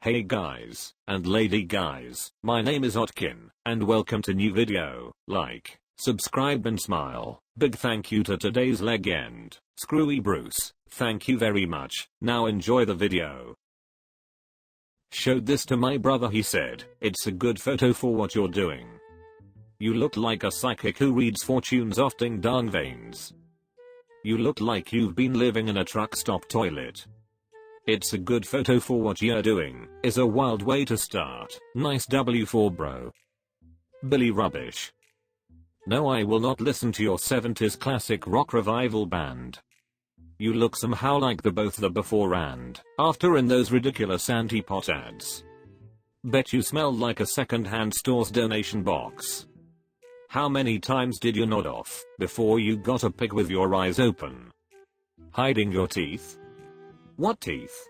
Hey guys, and lady guys, my name is Otkin, and welcome to new video. Like, subscribe and smile. Big thank you to today's legend, Screwy Bruce, thank you very much. Now enjoy the video. Showed this to my brother, he said, it's a good photo for what you're doing. You look like a psychic who reads fortunes off ding dong veins. You look like you've been living in a truck stop toilet. It's a good photo for what you're doing, is a wild way to start. Nice W4 bro. Billy rubbish. No, I will not listen to your 70s classic rock revival band. You look somehow like the both the before and after in those ridiculous anti-pot ads. Bet you smell like a second-hand store's donation box. How many times did you nod off before you got a pic with your eyes open? Hiding your teeth? What teeth?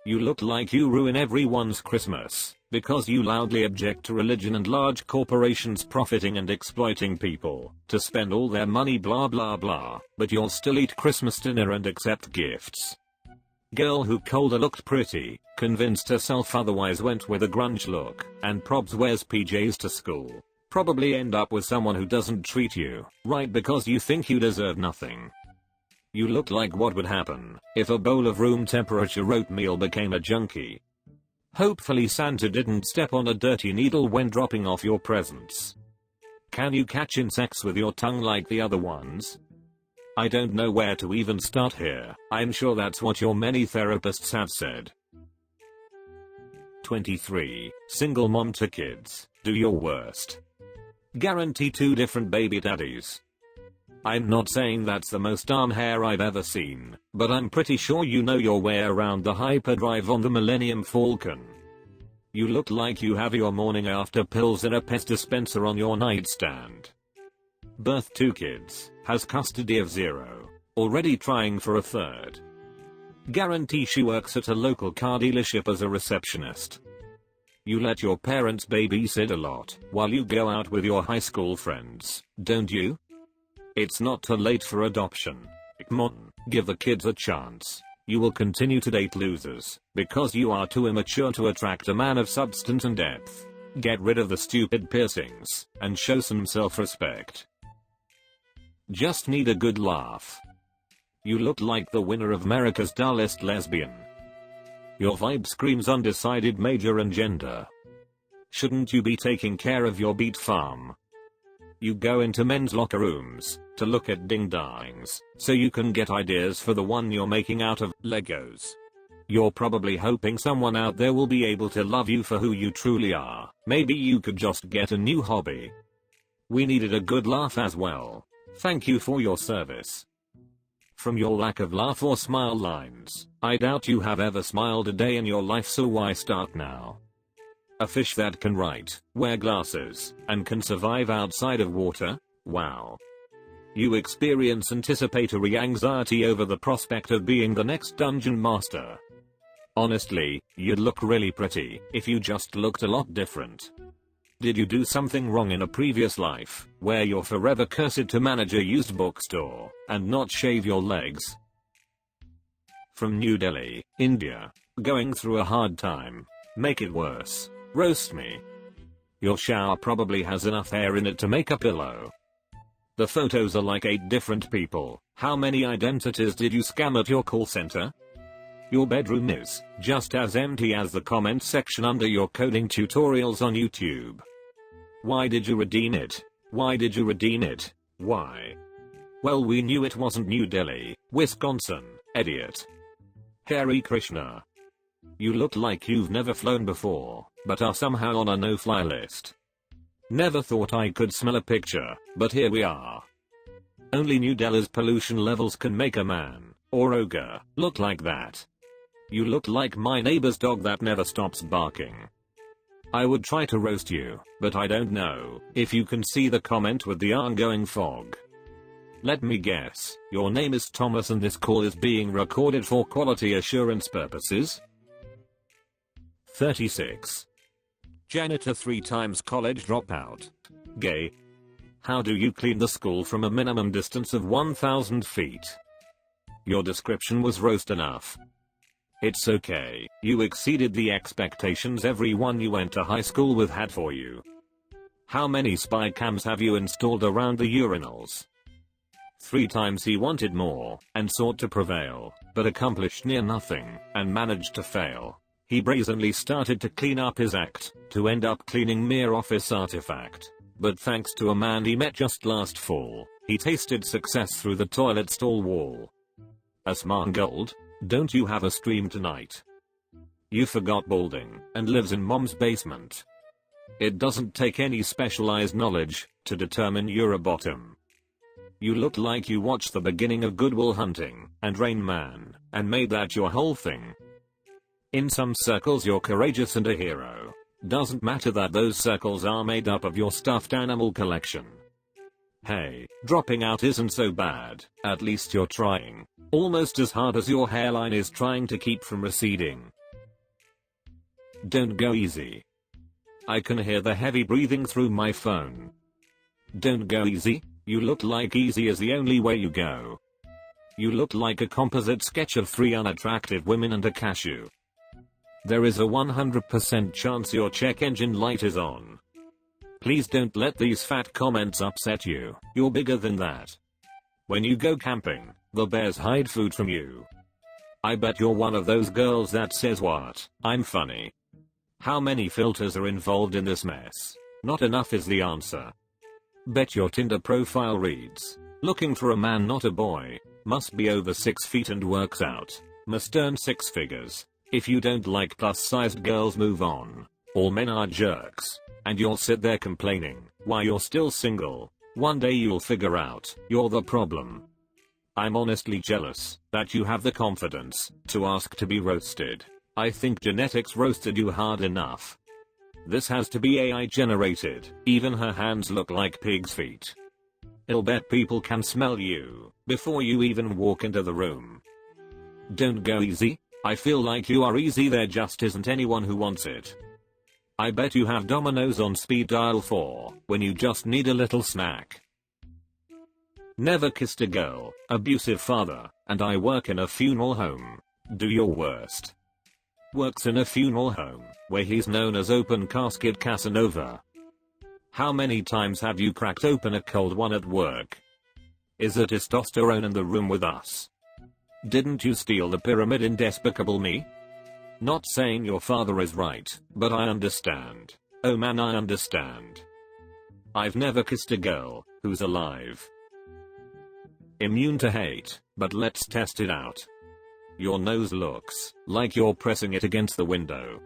You look like you ruin everyone's Christmas because you loudly object to religion and large corporations profiting and exploiting people to spend all their money blah blah blah, but you'll still eat Christmas dinner and accept gifts. Girl who colder looked pretty, convinced herself otherwise went with a grunge look, and probs wears PJs to school. Probably end up with someone who doesn't treat you right because you think you deserve nothing. You look like what would happen if a bowl of room temperature oatmeal became a junkie. Hopefully Santa didn't step on a dirty needle when dropping off your presents. Can you catch insects with your tongue like the other ones? I don't know where to even start here. I'm sure that's what your many therapists have said. 23. Single mom to kids, do your worst. Guarantee 2 different baby daddies. I'm not saying that's the most arm hair I've ever seen, but I'm pretty sure you know your way around the hyperdrive on the Millennium Falcon. You look like you have your morning after pills in a pest dispenser on your nightstand. Birth 2 kids, has custody of 0. Already trying for a 3rd. Guarantee she works at a local car dealership as a receptionist. You let your parents babysit a lot while you go out with your high school friends, don't you? It's not too late for adoption. Come on, give the kids a chance. You will continue to date losers because you are too immature to attract a man of substance and depth. Get rid of the stupid piercings and show some self-respect. Just need a good laugh. You look like the winner of America's Dullest Lesbian. Your vibe screams undecided major and gender. Shouldn't you be taking care of your beet farm? You go into men's locker rooms to look at ding-dongs so you can get ideas for the one you're making out of Legos. You're probably hoping someone out there will be able to love you for who you truly are. Maybe you could just get a new hobby. We needed a good laugh as well. Thank you for your service. From your lack of laugh or smile lines, I doubt you have ever smiled a day in your life, so why start now? A fish that can write, wear glasses, and can survive outside of water? Wow. You experience anticipatory anxiety over the prospect of being the next dungeon master. Honestly, you'd look really pretty if you just looked a lot different. Did you do something wrong in a previous life, where you're forever cursed to manage a used bookstore and not shave your legs? From New Delhi, India, going through a hard time. Make it worse. Roast me. Your shower probably has enough air in it to make a pillow. The photos are like 8 different people. How many identities did you scam at your call center? Your bedroom is just as empty as the comment section under your coding tutorials on YouTube. Why did you redeem it? Why did you redeem it? Why? Well, we knew it wasn't New Delhi, Wisconsin, idiot. Hare Krishna. You look like you've never flown before, but are somehow on a no-fly list. Never thought I could smell a picture, but here we are. Only New Delhi's pollution levels can make a man, or ogre, look like that. You look like my neighbor's dog that never stops barking. I would try to roast you, but I don't know if you can see the comment with the ongoing fog. Let me guess, your name is Thomas and this call is being recorded for quality assurance purposes? 36. Janitor 3 times college dropout. Gay. How do you clean the school from a minimum distance of 1,000 feet? Your description was roast enough. It's okay, you exceeded the expectations everyone you went to high school with had for you. How many spy cams have you installed around the urinals? 3 times he wanted more, and sought to prevail, but accomplished near nothing, and managed to fail. He brazenly started to clean up his act, to end up cleaning mere office artifact. But thanks to a man he met just last fall, he tasted success through the toilet stall wall. Asmongold, don't you have a stream tonight? You forgot balding, and lives in mom's basement. It doesn't take any specialized knowledge to determine you're a bottom. You look like you watched the beginning of Good Will Hunting and Rain Man, and made that your whole thing. In some circles you're courageous and a hero. Doesn't matter that those circles are made up of your stuffed animal collection. Hey, dropping out isn't so bad, at least you're trying. Almost as hard as your hairline is trying to keep from receding. Don't go easy. I can hear the heavy breathing through my phone. Don't go easy. You look like easy is the only way you go. You look like a composite sketch of 3 unattractive women and a cashew. There is a 100% chance your check engine light is on. Please don't let these fat comments upset you, you're bigger than that. When you go camping, the bears hide food from you. I bet you're one of those girls that says what, I'm funny. How many filters are involved in this mess? Not enough is the answer. Bet your Tinder profile reads, looking for a man not a boy, must be over 6 feet and works out, must earn 6 figures. If you don't like plus-sized girls, move on. All men are jerks. And you'll sit there complaining why you're still single. One day you'll figure out you're the problem. I'm honestly jealous that you have the confidence to ask to be roasted. I think genetics roasted you hard enough. This has to be AI generated. Even her hands look like pig's feet. I'll bet people can smell you before you even walk into the room. Don't go easy. I feel like you are easy, there just isn't anyone who wants it. I bet you have Domino's on speed dial 4 when you just need a little snack. Never kissed a girl, abusive father, and I work in a funeral home. Do your worst. Works in a funeral home, where he's known as Open Casket Casanova. How many times have you cracked open a cold one at work? Is there testosterone in the room with us? Didn't you steal the pyramid in Despicable Me? Not saying your father is right, but I understand. Oh man, I understand. I've never kissed a girl who's alive. Immune to hate, but let's test it out. Your nose looks like you're pressing it against the window.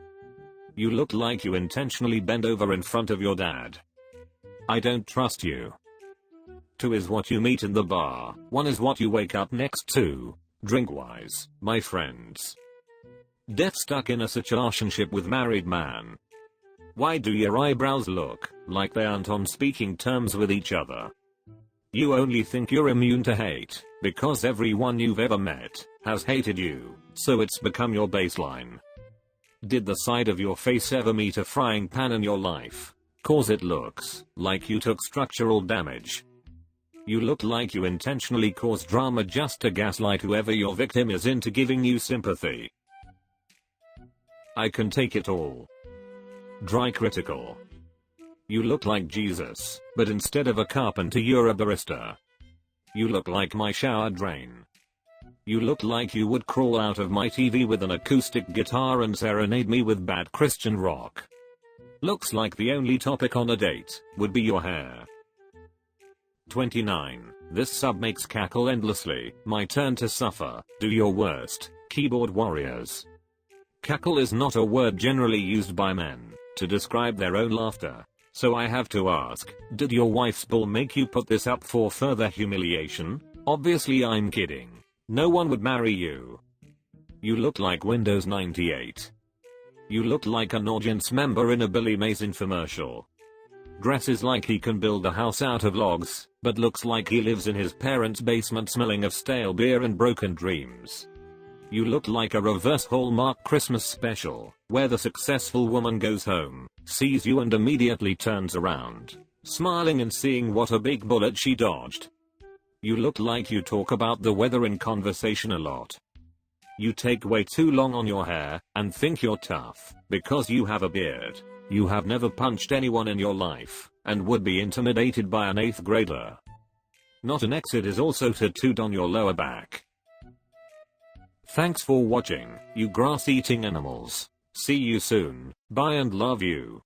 You look like you intentionally bend over in front of your dad. I don't trust you. 2 is what you meet in the bar, 1 is what you wake up next to, drink-wise, my friends. Death stuck in a situationship with married man. Why do your eyebrows look like they aren't on speaking terms with each other? You only think you're immune to hate because everyone you've ever met has hated you, so it's become your baseline. Did the side of your face ever meet a frying pan in your life? Cause it looks like you took structural damage. You look like you intentionally cause drama just to gaslight whoever your victim is into giving you sympathy. I can take it all. Dry critical. You look like Jesus, but instead of a carpenter you're a barista. You look like my shower drain. You look like you would crawl out of my TV with an acoustic guitar and serenade me with bad Christian rock. Looks like the only topic on a date would be your hair. 29. This sub makes cackle endlessly. My turn to suffer. Do your worst, keyboard warriors. Cackle is not a word generally used by men to describe their own laughter. So I have to ask, did your wife's bull make you put this up for further humiliation? Obviously I'm kidding. No one would marry you. You look like Windows 98. You look like an audience member in a Billy Mays infomercial. Dresses like he can build a house out of logs, but looks like he lives in his parents' basement smelling of stale beer and broken dreams. You look like a reverse Hallmark Christmas special, where the successful woman goes home, sees you and immediately turns around, smiling and seeing what a big bullet she dodged. You look like you talk about the weather in conversation a lot. You take way too long on your hair and think you're tough because you have a beard. You have never punched anyone in your life and would be intimidated by an 8th grader. Not an exit is also tattooed on your lower back. Thanks for watching, you grass-eating animals. See you soon. Bye and love you.